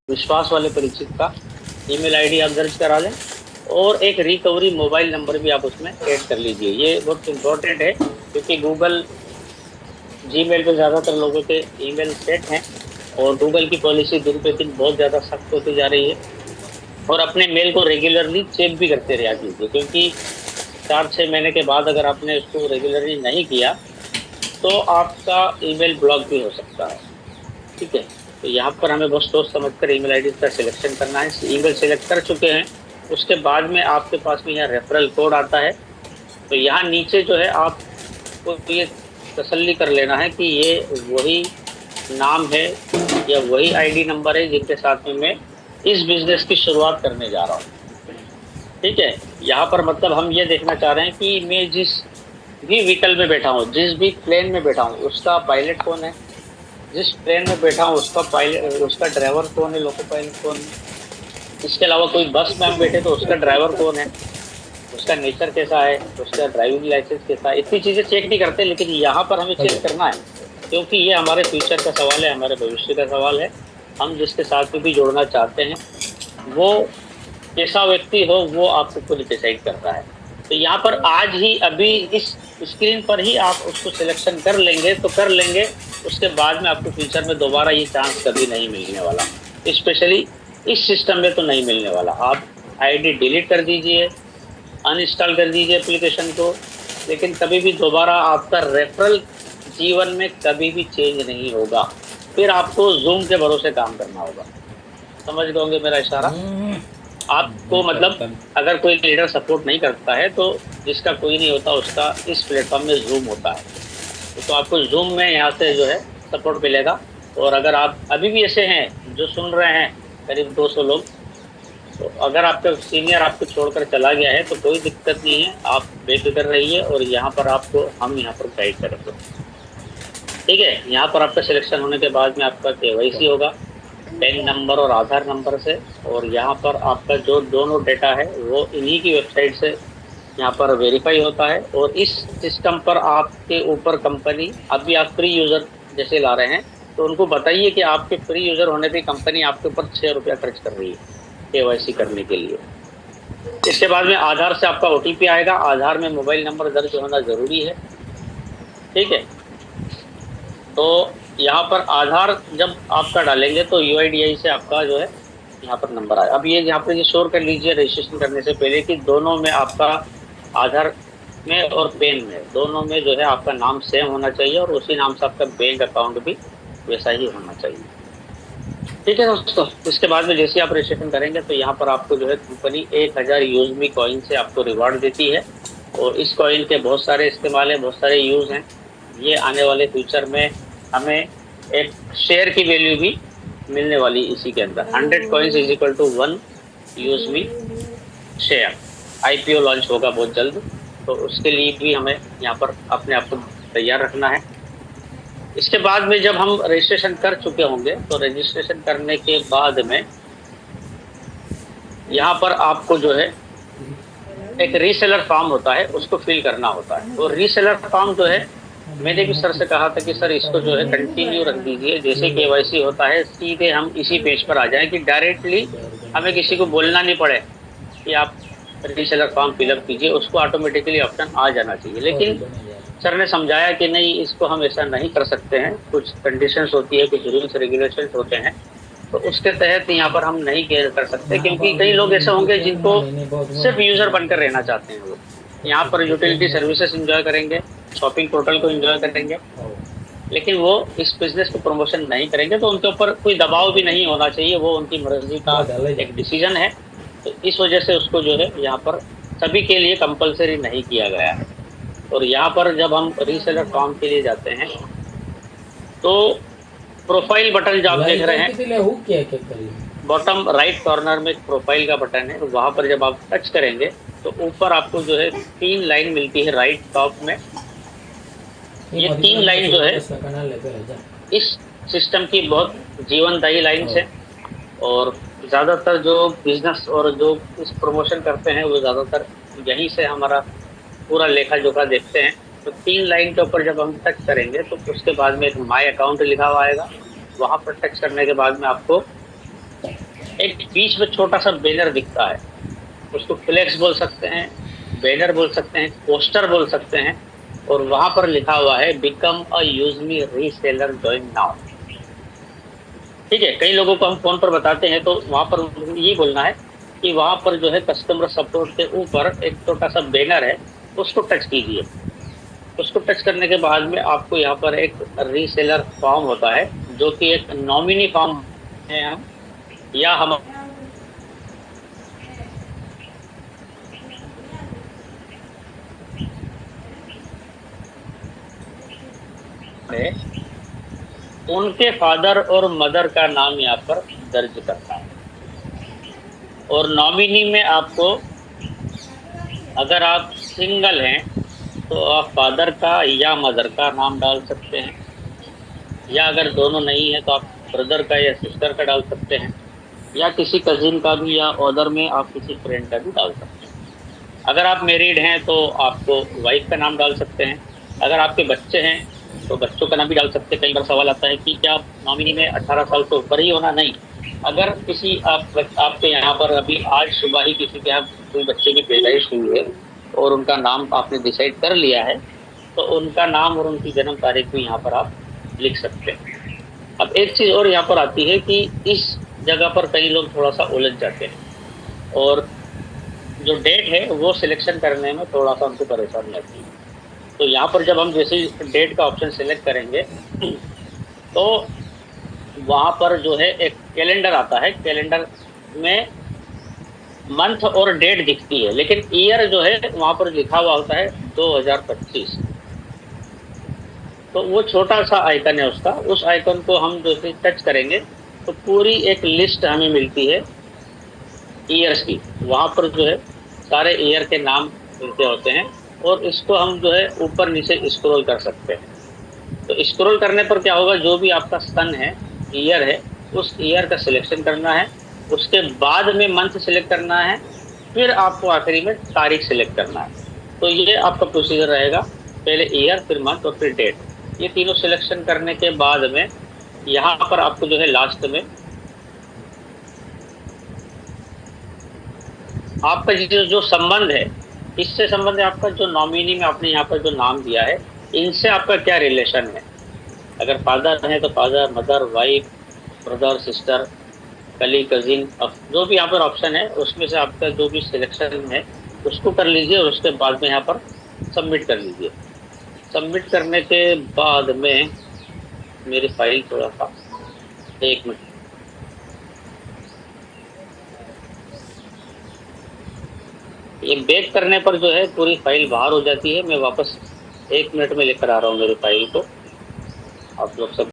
विश्वास वाले परिचित का ईमेल आईडी आप दर्ज करा लें और एक रिकवरी मोबाइल नंबर भी आप उसमें ऐड कर लीजिए। ये बहुत इम्पोर्टेंट है क्योंकि गूगल जीमेल पे ज़्यादातर लोगों के ईमेल सेट हैं और गूगल की पॉलिसी दिन पे दिन बहुत ज़्यादा सख्त होती जा रही है। और अपने मेल को रेगुलरली चेक भी करते रहा कीजिए, क्योंकि 4-6 महीने के बाद अगर आपने उसको रेगुलरली नहीं किया तो आपका ईमेल ब्लॉक भी हो सकता है। ठीक है, तो यहाँ पर हमें बहुत सोच समझ कर ईमेल आईडी का सिलेक्शन करना है। ईमेल सेलेक्ट कर चुके हैं, उसके बाद में आपके पास में यहाँ रेफरल कोड आता है। तो यहाँ नीचे जो है आपको ये तसल्ली कर लेना है कि ये वही नाम है या वही आईडी नंबर है जिनके साथ में मैं इस बिजनेस की शुरुआत करने जा रहा हूँ। ठीक है, यहाँ पर मतलब हम ये देखना चाह रहे हैं कि मैं जिस भी व्हीकल में बैठा हूँ, जिस भी प्लेन में बैठा हूँ, उसका पायलट कौन है, जिस ट्रेन में बैठा हूँ उसका पायलट, उसका ड्राइवर कौन है, लोको पायलट कौन है। इसके अलावा कोई बस में हम बैठे तो उसका ड्राइवर कौन है, उसका नेचर कैसा है, उसका ड्राइविंग लाइसेंस कैसा है। इतनी चीज़ें चेक नहीं करते, लेकिन यहाँ पर हमें चेक करना है क्योंकि ये हमारे फ्यूचर का सवाल है, हमारे भविष्य का सवाल है। हम जिसके साथ में भी जोड़ना चाहते हैं वो कैसा व्यक्ति हो वो आपको खुद डिसाइड करता है। तो यहाँ पर आज ही अभी इस स्क्रीन पर ही आप उसको सिलेक्शन कर लेंगे तो कर लेंगे, उसके बाद में आपको फ्यूचर में दोबारा ये चांस कभी नहीं मिलने वाला, स्पेशली इस सिस्टम में तो नहीं मिलने वाला। आप आईडी डिलीट कर दीजिए, अनइंस्टॉल कर दीजिए एप्लीकेशन को, लेकिन कभी भी दोबारा आपका रेफरल जीवन में कभी भी चेंज नहीं होगा। फिर आपको जूम के भरोसे काम करना होगा। समझ गए होंगे मेरा इशारा। आपको मतलब अगर कोई लीडर सपोर्ट नहीं करता है तो जिसका कोई नहीं होता उसका इस प्लेटफॉर्म में जूम होता है, तो आपको जूम में यहाँ से जो है सपोर्ट मिलेगा। और अगर आप अभी भी ऐसे हैं जो सुन रहे हैं करीब 200 लोग, तो अगर आपका सीनियर आपको छोड़कर चला गया है तो कोई दिक्कत नहीं है, आप बेफिक्र रहिए और यहाँ पर आपको हम यहाँ पर गाइड करेंगे। ठीक है, यहाँ पर आपका सिलेक्शन होने के बाद में आपका KYC होगा पैन नंबर और आधार नंबर से, और यहाँ पर आपका जो दोनों डेटा है वो इन्हीं की वेबसाइट से यहाँ पर वेरीफाई होता है। और इस सिस्टम पर आपके ऊपर कंपनी, अभी आप फ्री यूज़र जैसे ला रहे हैं तो उनको बताइए कि आपके फ्री यूज़र होने पे कंपनी आपके ऊपर 6 रुपया खर्च कर रही है KYC करने के लिए। इसके बाद में आधार से आपका OTP आएगा, आधार में मोबाइल नंबर दर्ज होना ज़रूरी है। ठीक है, तो यहाँ पर आधार जब आपका डालेंगे तो UIDAI से आपका जो है यहाँ पर नंबर आए। अब ये यहाँ पर ये श्योर कर लीजिए रजिस्ट्रेशन करने से पहले कि दोनों में आपका आधार में और पैन में दोनों में जो है आपका नाम सेम होना चाहिए और उसी नाम से आपका बैंक अकाउंट भी वैसा ही होना चाहिए। ठीक है दोस्तों, इसके बाद में जैसे आप रजिस्ट्रेशन करेंगे तो यहाँ पर आपको जो है कंपनी 1000 यूज़मी कॉइन से आपको रिवार्ड देती है। और इस कॉइन के बहुत सारे इस्तेमाल हैं, बहुत सारे यूज़ हैं। ये आने वाले फ्यूचर में हमें एक शेयर की वैल्यू भी मिलने वाली इसी के अंदर। 100 कॉइन्स इज इक्वल टू 1 यूज़मी शेयर। IPO लॉन्च होगा बहुत जल्द, तो उसके लिए भी हमें यहाँ पर अपने आप को तैयार रखना है। इसके बाद में जब हम रजिस्ट्रेशन कर चुके होंगे तो रजिस्ट्रेशन करने के बाद में यहाँ पर आपको जो है एक रीसेलर फॉर्म होता है, उसको फिल करना होता है। और रीसेलर फॉर्म जो है मैंने भी सर से कहा था कि सर इसको जो है कंटिन्यू रख दीजिए, जैसे KYC होता है सीधे हम इसी पेज पर आ जाएं कि डायरेक्टली हमें किसी को बोलना नहीं पड़े कि आप रीसेलर फॉर्म फिलअप कीजिए, उसको ऑटोमेटिकली ऑप्शन आ जाना चाहिए। लेकिन सर ने समझाया कि नहीं, इसको हम ऐसा नहीं कर सकते हैं, कुछ कंडीशंस होती है, कुछ रूल्स रेगुलेशंस होते हैं, तो उसके तहत यहाँ पर हम नहीं कर सकते। क्योंकि कई लोग ऐसे होंगे जिनको सिर्फ यूज़र बनकर रहना चाहते हैं, वो यहाँ पर यूटिलिटी सर्विसेज इंजॉय करेंगे, शॉपिंग पोर्टल को इंजॉय करेंगे, लेकिन वो इस बिजनेस को प्रमोशन नहीं करेंगे। तो उनके ऊपर कोई दबाव भी नहीं होना चाहिए, वो उनकी मर्जी का एक डिसीजन है। तो इस वजह से उसको जो है यहाँ पर सभी के लिए कंपलसरी नहीं किया गया है। और यहाँ पर जब हम रीसेलर फॉर्म के लिए जाते हैं तो प्रोफाइल बटन जो आप देख रहे हैं बॉटम राइट कॉर्नर में एक प्रोफाइल का बटन है, वहाँ पर जब आप टच करेंगे तो ऊपर आपको जो है 3 लाइन मिलती है राइट टॉप में। ये 3 लाइन जो है इस सिस्टम की बहुत जीवनदायी लाइन्स है, और ज़्यादातर जो बिजनेस और जो इस प्रमोशन करते हैं वो ज़्यादातर यहीं से हमारा पूरा लेखा जोखा देखते हैं। तो 3 लाइन के ऊपर जब हम टच करेंगे तो उसके बाद में एक माई अकाउंट लिखा हुआ आएगा, वहाँ पर टच करने के बाद में आपको एक बीच में छोटा सा बैनर दिखता है, उसको फ्लेक्स बोल सकते हैं, बैनर बोल सकते हैं, पोस्टर बोल सकते हैं, और वहां पर लिखा हुआ है become a use me reseller join now. ठीक है, कई लोगों को हम फोन पर बताते हैं तो वहां पर ये बोलना है कि वहां पर जो है कस्टमर सपोर्ट के ऊपर एक छोटा सा बैनर है, उसको टच कीजिए। उसको टच करने के बाद में आपको यहाँ पर एक रीसेलर फॉर्म होता है, जो कि एक नॉमिनी फॉर्म है हम, या हम उनके फादर और मदर का नाम यहाँ पर दर्ज करना है। और नॉमिनी में आपको, अगर आप सिंगल हैं तो आप फादर का या मदर का नाम डाल सकते हैं, या अगर दोनों नहीं है तो आप ब्रदर का या सिस्टर का डाल सकते हैं, या किसी कजिन का भी, या ऑर्डर में आप किसी फ्रेंड का भी डाल सकते हैं। अगर आप मैरिड हैं तो आपको वाइफ का नाम डाल सकते हैं। अगर आपके बच्चे हैं तो बच्चों का नाम भी डाल सकते हैं। कई बार सवाल आता है कि क्या नॉमिनी में 18 साल से ऊपर ही होना? नहीं। अगर किसी आपके यहाँ पर अभी आज सुबह ही किसी के यहाँ कोई बच्चे की पैदाइश हुई है और उनका नाम आपने डिसाइड कर लिया है, तो उनका नाम और उनकी जन्म तारीख भी यहाँ पर आप लिख सकते हैं। अब एक चीज और यहाँ पर आती है कि इस जगह पर कई लोग थोड़ा सा उलझ जाते हैं, और जो डेट है वो सिलेक्शन करने में थोड़ा सा उनको परेशानी आती है। तो यहाँ पर जब हम जैसे डेट का ऑप्शन सिलेक्ट करेंगे तो वहाँ पर जो है एक कैलेंडर आता है, कैलेंडर में मंथ और डेट दिखती है, लेकिन ईयर जो है वहाँ पर लिखा हुआ होता है 2025। तो वो छोटा सा आइकन है उसका, उस आइकन को हम जैसे टच करेंगे तो पूरी एक लिस्ट हमें मिलती है ईयर्स की। वहाँ पर जो है सारे ईयर के नाम मिलते होते हैं, और इसको हम जो है ऊपर नीचे स्क्रॉल कर सकते हैं। तो स्क्रॉल करने पर क्या होगा, जो भी आपका सन है, ईयर है, उस ईयर का सिलेक्शन करना है, उसके बाद में मंथ सिलेक्ट करना है, फिर आपको आखिरी में तारीख सिलेक्ट करना है। तो ये आपका प्रोसीजर रहेगा, पहले ईयर, फिर मंथ और फिर डेट। ये तीनों सिलेक्शन करने के बाद में यहाँ पर आपको जो है लास्ट में आपका जो संबंध है, इससे संबंध है आपका, जो नॉमिनी में आपने यहाँ पर जो नाम दिया है, इनसे आपका क्या रिलेशन है। अगर फादर है तो father, mother, wife, brother, sister, कली, कजिन, जो भी यहाँ पर ऑप्शन है उसमें से आपका जो भी सिलेक्शन है उसको कर लीजिए, और उसके बाद में यहाँ पर सबमिट कर लीजिए। सबमिट करने के बाद में मेरी फाइल थोड़ा सा, 1 मिनट, ये बैक करने पर जो है पूरी फाइल बाहर हो जाती है। मैं वापस 1 मिनट में लेकर आ रहा हूँ मेरी फाइल को, आप लोग सब